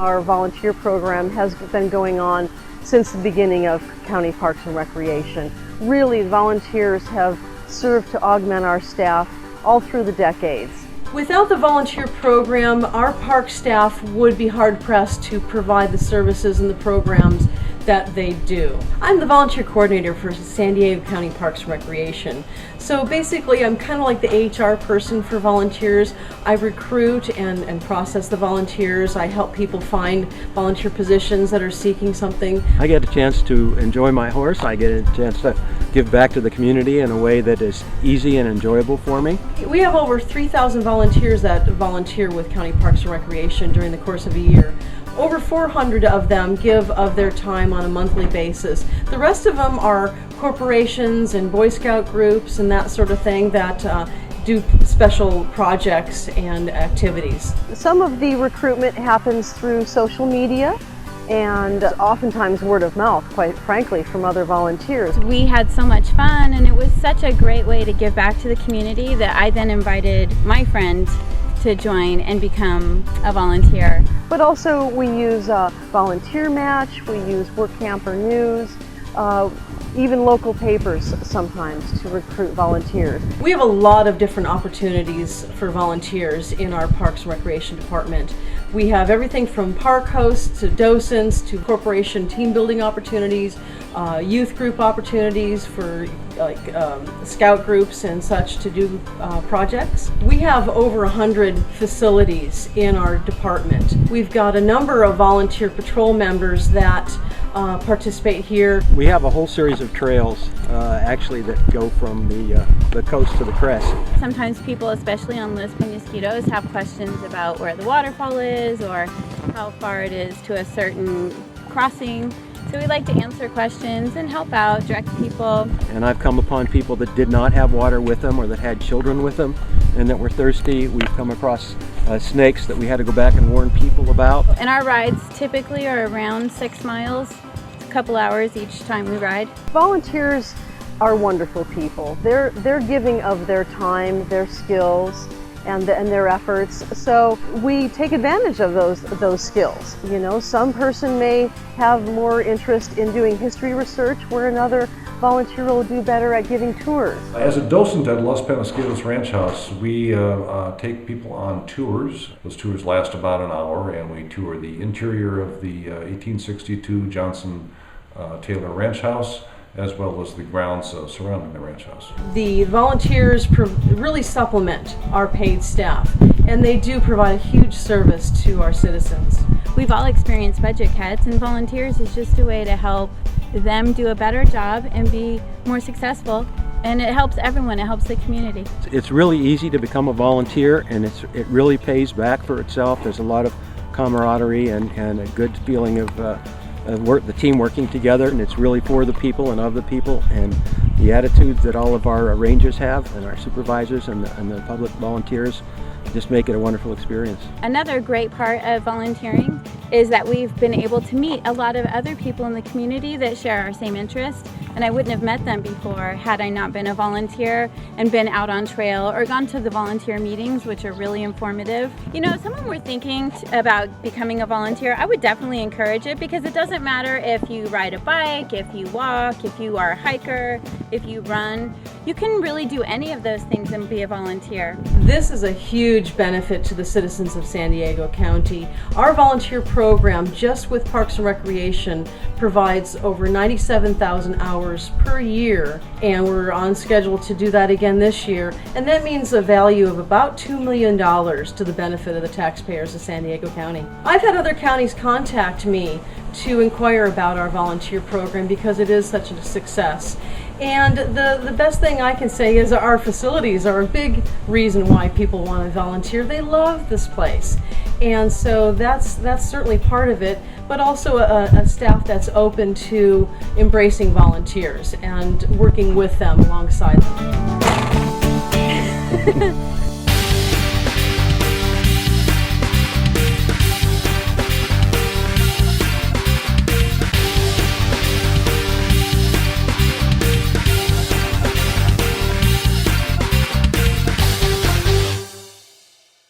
Our volunteer program has been going on since the beginning of County Parks and Recreation. Really, volunteers have served to augment our staff all through the decades. Without the volunteer program, our park staff would be hard-pressed to provide the services and the programs that they do. I'm the volunteer coordinator for San Diego County Parks and Recreation. So basically, I'm kind of like the HR person for volunteers. I recruit and process the volunteers. I help people find volunteer positions that are seeking something. I get a chance to enjoy my horse. I get a chance to give back to the community in a way that is easy and enjoyable for me. We have over 3,000 volunteers that volunteer with County Parks and Recreation during the course of a year. Over 400 of them give of their time on a monthly basis. The rest of them are corporations and Boy Scout groups and that sort of thing that do special projects and activities. Some of the recruitment happens through social media and oftentimes word of mouth, quite frankly, from other volunteers. We had so much fun, and it was such a great way to give back to the community that I then invited my friend to join and become a volunteer. But also we use Volunteer Match, we use Work Camper News, even local papers sometimes to recruit volunteers. We have a lot of different opportunities for volunteers in our Parks and Recreation Department. We have everything from park hosts to docents to corporation team building opportunities, youth group opportunities for scout groups and such to do projects. We have over 100 facilities in our department. We've got a number of volunteer patrol members that participate here. We have a whole series of trails actually that go from the coast to the crest. Sometimes people, especially on Los Penasquitos, have questions about where the waterfall is or how far it is to a certain crossing. So we like to answer questions and help out, direct people. And I've come upon people that did not have water with them or that had children with them and that were thirsty. We've come across snakes that we had to go back and warn people about. And our rides typically are around 6 miles. It's a couple hours each time we ride. Volunteers are wonderful people. They're giving of their time, their skills, and their efforts. So we take advantage of those skills. You know, some person may have more interest in doing history research, where another volunteer will do better at giving tours. As a docent at Los Penasquitos Ranch House, we take people on tours. Those tours last about an hour, and we tour the interior of the 1862 Johnson Taylor Ranch House, as well as the grounds surrounding the ranch house. The volunteers really supplement our paid staff, and they do provide a huge service to our citizens. We've all experienced budget cuts, and volunteers is just a way to help them do a better job and be more successful. And it helps everyone, it helps the community. It's really easy to become a volunteer, and it really pays back for itself. There's a lot of camaraderie and a good feeling of the team working together, and it's really for the people and of the people, and the attitudes that all of our rangers have and our supervisors and the public volunteers just make it a wonderful experience. Another great part of volunteering is that we've been able to meet a lot of other people in the community that share our same interests, and I wouldn't have met them before had I not been a volunteer and been out on trail or gone to the volunteer meetings, which are really informative. You know, if someone were thinking about becoming a volunteer, I would definitely encourage it, because it doesn't matter if you ride a bike, if you walk, if you are a hiker, if you run. You can really do any of those things and be a volunteer. This is a huge benefit to the citizens of San Diego County. Our volunteer program, just with Parks and Recreation, provides over 97,000 hours per year, and we're on schedule to do that again this year. And that means a value of about $2 million to the benefit of the taxpayers of San Diego County. I've had other counties contact me to inquire about our volunteer program because it is such a success. And the best thing I can say is our facilities are a big reason why people want to volunteer. They love this place. And so that's certainly part of it, but also a staff that's open to embracing volunteers and working with them alongside them.